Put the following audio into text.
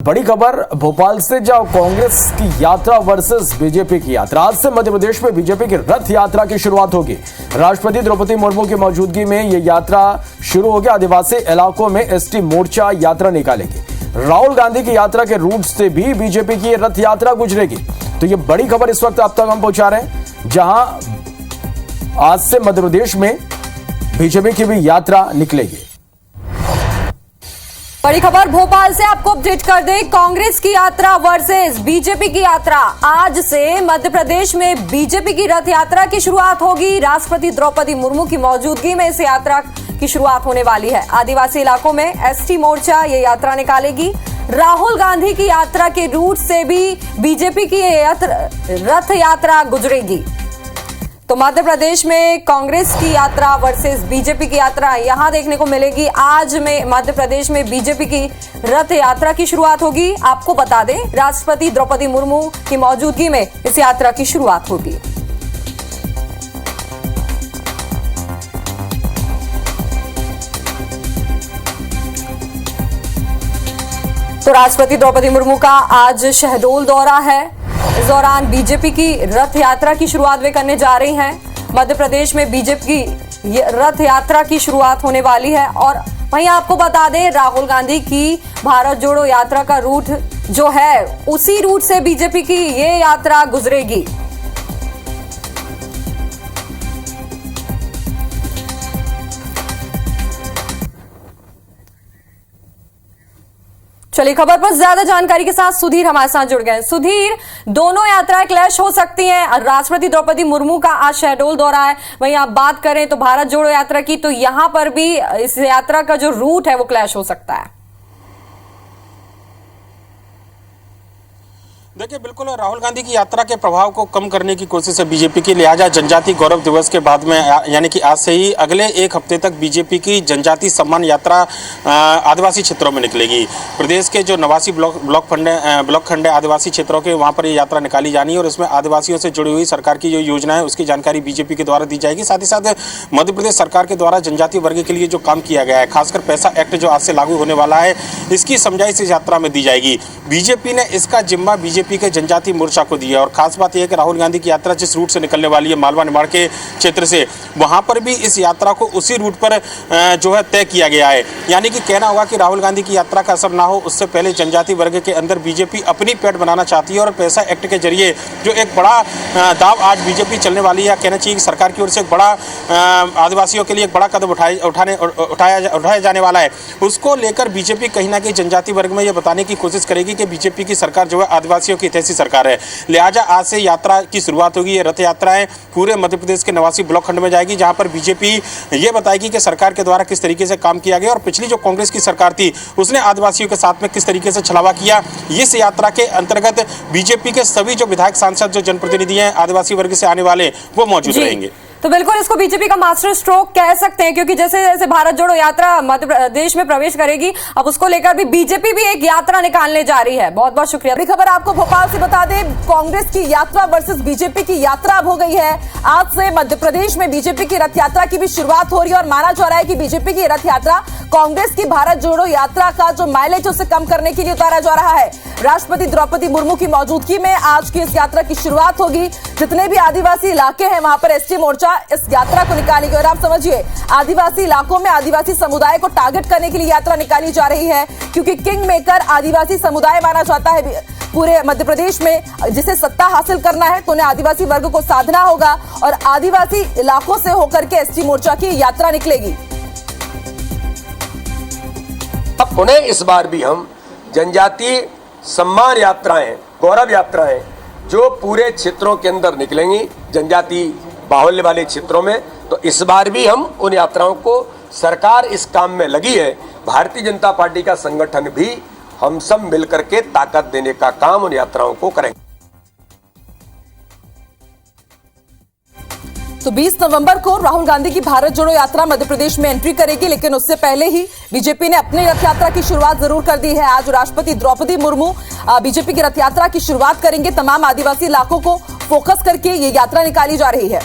बड़ी खबर भोपाल से, जहां कांग्रेस की यात्रा वर्सेस बीजेपी की यात्रा। आज से मध्य प्रदेश में बीजेपी की रथ यात्रा की शुरुआत होगी। राष्ट्रपति द्रौपदी मुर्मू की मौजूदगी में यह यात्रा शुरू होगी। आदिवासी इलाकों में एसटी मोर्चा यात्रा निकालेगी। राहुल गांधी की यात्रा के रूट से भी बीजेपी की रथ यात्रा गुजरेगी। तो यह बड़ी खबर इस वक्त आप तक हम पहुंचा रहे हैं, जहां आज से मध्य प्रदेश में बीजेपी की भी यात्रा निकलेगी। बड़ी खबर भोपाल से आपको अपडेट कर दें। कांग्रेस की यात्रा वर्सेस बीजेपी की यात्रा। आज से मध्य प्रदेश में बीजेपी की रथ यात्रा की शुरुआत होगी। राष्ट्रपति द्रौपदी मुर्मू की मौजूदगी में इस यात्रा की शुरुआत होने वाली है। आदिवासी इलाकों में एसटी मोर्चा ये यात्रा निकालेगी। राहुल गांधी की यात्रा के रूट से भी बीजेपी की रथ यात्रा गुजरेगी। तो मध्य प्रदेश में कांग्रेस की यात्रा वर्सेस बीजेपी की यात्रा यहां देखने को मिलेगी। आज में मध्य प्रदेश में बीजेपी की रथ यात्रा की शुरुआत होगी। आपको बता दें, राष्ट्रपति द्रौपदी मुर्मू की मौजूदगी में इस यात्रा की शुरुआत होगी। तो राष्ट्रपति द्रौपदी मुर्मू का आज शहडोल दौरा है। इस दौरान बीजेपी की रथ यात्रा की शुरुआत वे करने जा रही हैं। मध्य प्रदेश में बीजेपी की रथ यात्रा की शुरुआत होने वाली है। और वहीं आपको बता दें, राहुल गांधी की भारत जोड़ो यात्रा का रूट जो है, उसी रूट से बीजेपी की ये यात्रा गुजरेगी। चलिए, खबर पर ज्यादा जानकारी के साथ सुधीर हमारे साथ जुड़ गए। सुधीर, दोनों यात्राएं क्लैश हो सकती हैं। राष्ट्रपति द्रौपदी मुर्मू का आज शहडोल दौरा है, वहीं आप बात करें तो भारत जोड़ो यात्रा की, तो यहां पर भी इस यात्रा का जो रूट है वो क्लैश हो सकता है। देखिए, बिल्कुल राहुल गांधी की यात्रा के प्रभाव को कम करने की कोशिश है बीजेपी की। लिहाजा जनजातीय गौरव दिवस के बाद में यानी कि आज से ही अगले एक हफ्ते तक बीजेपी की जनजातीय सम्मान यात्रा आदिवासी क्षेत्रों में निकलेगी। प्रदेश के जो 89 ब्लॉक खंड आदिवासी क्षेत्रों के, वहां पर ये यात्रा निकाली जानी है और इसमें आदिवासियों से जुड़ी हुई सरकार की जो योजना है उसकी जानकारी बीजेपी के द्वारा दी जाएगी। साथ ही साथ मध्य प्रदेश सरकार के द्वारा जनजातीय वर्ग के लिए जो काम किया गया है, खासकर पैसा एक्ट जो आज से लागू होने वाला है, इसकी समझाइश इस यात्रा में दी जाएगी। बीजेपी ने इसका जिम्मा बीजेपी के जनजातीय मोर्चा को दिया। और खास बात यह है कि राहुल गांधी की यात्रा जिस रूट से निकलने वाली है, मालवा निमाड़ के क्षेत्र से, वहां पर भी इस यात्रा को उसी रूट पर जो है तय किया गया है। यानी कि कहना होगा कि राहुल गांधी की यात्रा का असर ना हो, उससे पहले जनजातीय वर्ग के अंदर बीजेपी अपनी पेट बनाना चाहती है और पैसा एक्ट के जरिए जो एक बड़ा दाव आज बीजेपी चलने वाली है, कहना चाहिए कि सरकार की ओर से एक बड़ा आदिवासियों के लिए एक बड़ा कदम उठाया जाने वाला है, उसको लेकर बीजेपी कहीं ना कहीं जनजातीय वर्ग में यह बताने की कोशिश करेगी कि बीजेपी की सरकार जो है आदिवासियों की हितैषी सरकार है। लिहाजा आज से यात्रा की शुरुआत होगी। ये रथ यात्राएं पूरे मध्य प्रदेश के 89 ब्लॉक खंड में जाएगी, जहां पर बीजेपी ये बताएगी कि सरकार के द्वारा किस तरीके से काम किया गया और पिछली जो कांग्रेस की सरकार थी उसने आदिवासियों के साथ में किस तरीके से छलावा किया। इस यात्रा के अंतर्गत बीजेपी के सभी जो विधायक, सांसद, जो जनप्रतिनिधि हैं आदिवासी वर्ग से आने वाले, वो मौजूद रहेंगे। तो बिल्कुल इसको बीजेपी का मास्टर स्ट्रोक कह सकते हैं, क्योंकि जैसे जैसे भारत जोड़ो यात्रा मध्य प्रदेश में प्रवेश करेगी, अब उसको लेकर भी बीजेपी भी एक यात्रा निकालने जा रही है। बहुत बहुत शुक्रिया। बड़ी खबर आपको भोपाल से बता दें, कांग्रेस की यात्रा वर्सेस बीजेपी की यात्रा अब हो गई है। आज से मध्य प्रदेश में बीजेपी की रथ यात्रा की भी शुरुआत हो रही है और माना जा रहा है कि बीजेपी की रथ यात्रा कांग्रेस की भारत जोड़ो यात्रा का जो माइलेज उसे कम करने के लिए उतारा जा रहा है। राष्ट्रपति द्रौपदी मुर्मू की मौजूदगी में आज की इस यात्रा की शुरुआत होगी। जितने भी आदिवासी इलाके हैं वहां पर एसटी मोर्चा इस यात्रा को निकालेगी। और आप समझिए, आदिवासी इलाकों में आदिवासी समुदाय को टारगेट करने के लिए यात्रा निकाली जा रही है, क्योंकि किंग मेकर आदिवासी समुदाय माना जाता है पूरे मध्य प्रदेश में। जिसे सत्ता हासिल करना है तो उन्हें आदिवासी वर्ग को साधना होगा और आदिवासी इलाकों से होकर के एसटी मोर्चा की यात्रा निकलेगी। अब पुनः इस बार भी हम जनजातीय सम्मान यात्राएं, गौरव यात्राएं जो पूरे क्षेत्रों के अंदर निकलेंगी, जनजातीय बाहुल्य वाले क्षेत्रों में, तो इस बार भी हम उन यात्राओं को, सरकार इस काम में लगी है, भारतीय जनता पार्टी का संगठन भी, हम सब मिलकर के ताकत देने का काम उन यात्राओं को करेंगे। तो 20 नवंबर को राहुल गांधी की भारत जोड़ो यात्रा मध्य प्रदेश में एंट्री करेगी, लेकिन उससे पहले ही बीजेपी ने अपनी रथ यात्रा की शुरुआत जरूर कर दी है। आज राष्ट्रपति द्रौपदी मुर्मू बीजेपी की रथ यात्रा की शुरुआत करेंगे। तमाम आदिवासी इलाकों को फोकस करके ये यात्रा निकाली जा रही है।